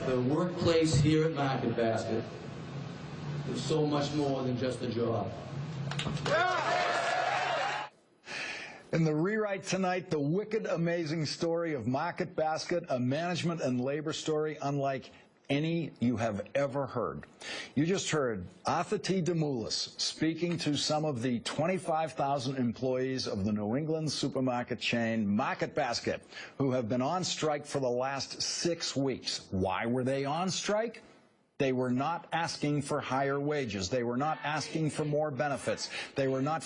The workplace here at Market Basket is so much more than just a job. In the rewrite tonight, the wicked, amazing story of Market Basket, a management and labor story unlike any you have ever heard. You just heard Arthur T. Demoulas speaking to some of the 25,000 employees of the New England supermarket chain Market Basket, who have been on strike for the last 6 weeks. Why were they on strike? They were not asking for higher wages. They were not asking for more benefits. They were not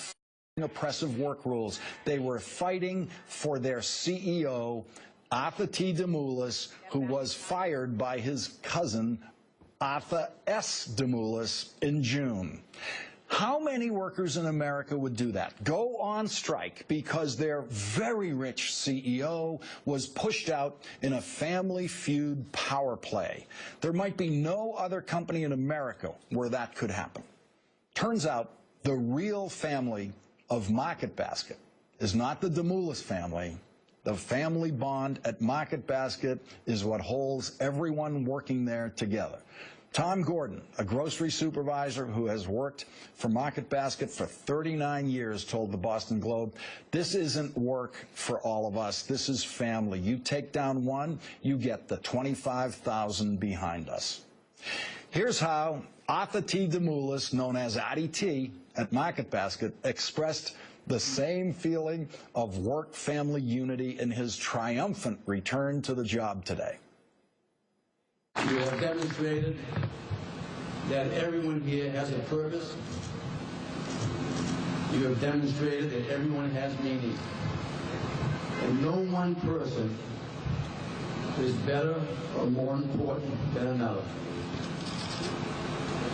oppressive work rules. They were fighting for their CEO, Arthur T. Demoulas, who was fired by his cousin, Arthur S. Demoulas, in June. How many workers in America would do that? Go on strike because their very rich CEO was pushed out in a family feud power play. There might be no other company in America where that could happen. Turns out the real family of Market Basket is not the Demoulas family. The family bond at Market Basket is what holds everyone working there together. Tom Gordon, a grocery supervisor who has worked for Market Basket for 39 years, told the Boston Globe, "This isn't work for all of us. This is family. You take down one, you get the 25,000 behind us." Here's how Arthur T. Demoulas, known as Artie T. at Market Basket, expressed the same feeling of work-family unity in his triumphant return to the job today. You have demonstrated that everyone here has a purpose. You have demonstrated that everyone has meaning. And no one person is better or more important than another.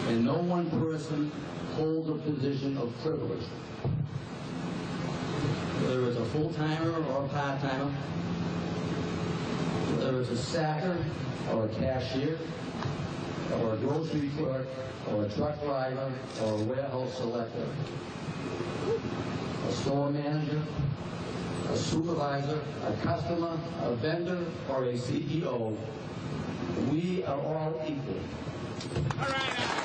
And no one person holds a position of privilege. Whether it's a full-timer or a part-timer, whether it's a sacker or a cashier, or a grocery clerk, or a truck driver, or a warehouse selector, a store manager, a supervisor, a customer, a vendor, or a CEO, we are all equal. All right.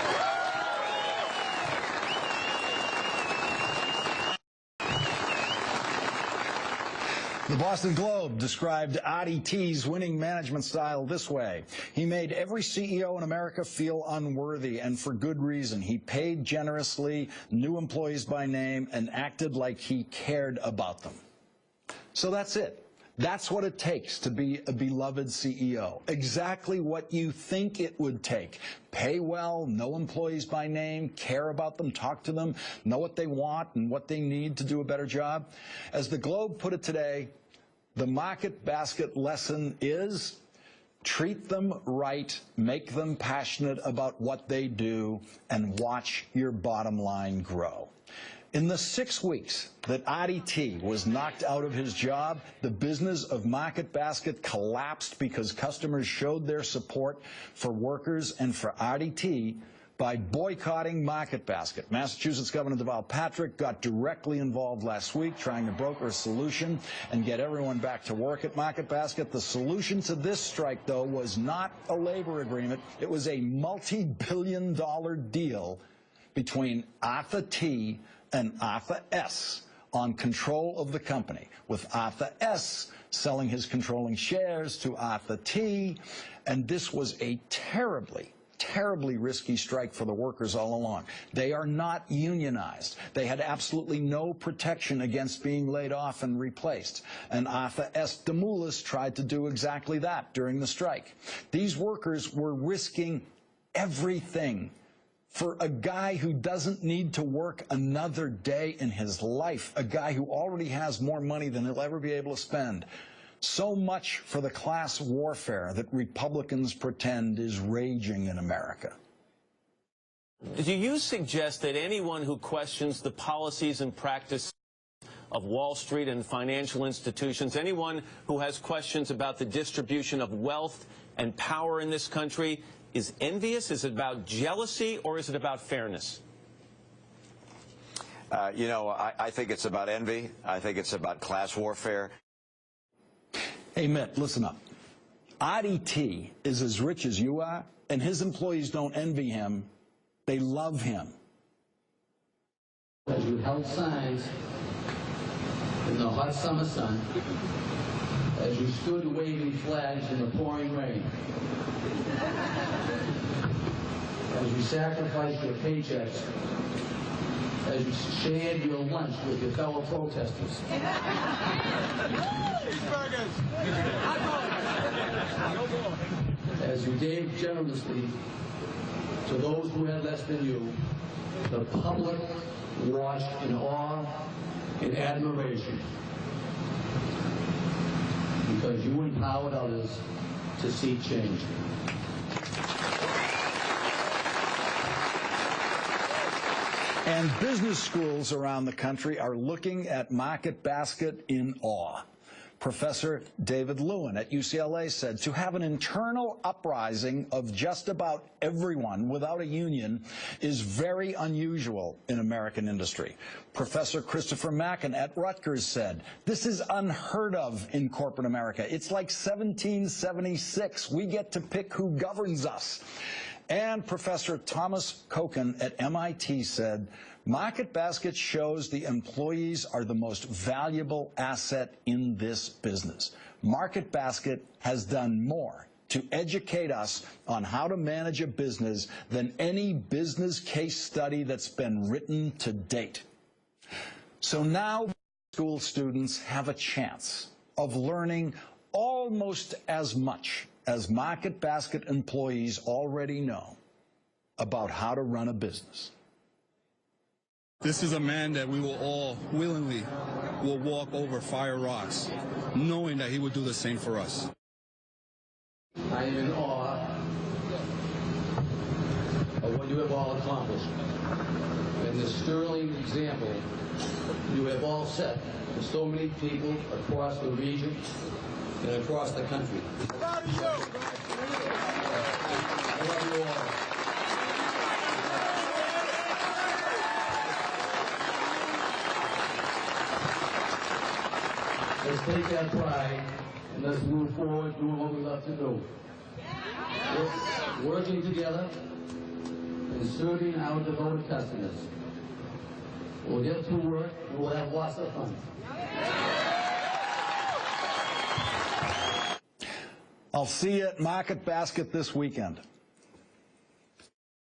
The Boston Globe described Artie T's winning management style this way. He made every CEO in America feel unworthy, and for good reason. He paid generously, knew employees by name, and acted like he cared about them. So that's it. That's what it takes to be a beloved CEO. Exactly what you think it would take. Pay well, know employees by name, care about them, talk to them, know what they want and what they need to do a better job. As the Globe put it today, the Market Basket lesson is treat them right, make them passionate about what they do, and watch your bottom line grow. In the 6 weeks that Artie T was knocked out of his job, the business of Market Basket collapsed because customers showed their support for workers and for Artie T by boycotting Market Basket. Massachusetts Governor Deval Patrick got directly involved last week trying to broker a solution and get everyone back to work at Market Basket. The solution to this strike, though, was not a labor agreement. It was a multi-billion-dollar deal between Arthur T and Arthur S on control of the company, with Arthur S selling his controlling shares to Arthur T. And this was a terribly risky strike for the workers all along. They are not unionized. They had absolutely no protection against being laid off and replaced. And Arthur S. Demoulas tried to do exactly that during the strike. These workers were risking everything for a guy who doesn't need to work another day in his life, a guy who already has more money than he'll ever be able to spend. So much for the class warfare that Republicans pretend is raging in America. Do you suggest that anyone who questions the policies and practices of Wall Street and financial institutions, anyone who has questions about the distribution of wealth and power in this country, is envious? Is it about jealousy, or is it about fairness? You know, I think it's about envy. I think it's about class warfare. Hey, Mitt, listen up. Adi T is as rich as you are, and his employees don't envy him. They love him. As you held signs in the hot summer sun, as you stood waving flags in the pouring rain, as you sacrificed your paychecks, as you shared your lunch with your fellow protesters, as you gave generously to those who had less than you, the public watched in awe and admiration because you empowered others to see change. And business schools around the country are looking at Market Basket in awe. Professor David Lewin at UCLA said to have an internal uprising of just about everyone without a union is very unusual in American industry. Professor Christopher Mackin at Rutgers said, this is unheard of in corporate America. It's like 1776. We get to pick who governs us. And Professor Thomas Kochen at MIT said, Market Basket shows the employees are the most valuable asset in this business. Market Basket has done more to educate us on how to manage a business than any business case study that's been written to date. So now school students have a chance of learning almost as much as Market Basket employees already know about how to run a business. This is a man that we will all willingly will walk over fire rocks, knowing that he would do the same for us. I am in awe of what you have all accomplished and the sterling example you have all set for so many people across the region and across the country. I love you all. Let's take that pride and let's move forward doing what we love to do. Working together and serving our devoted customers. We'll get to work and we'll have lots of fun. I'll see you at Market Basket this weekend.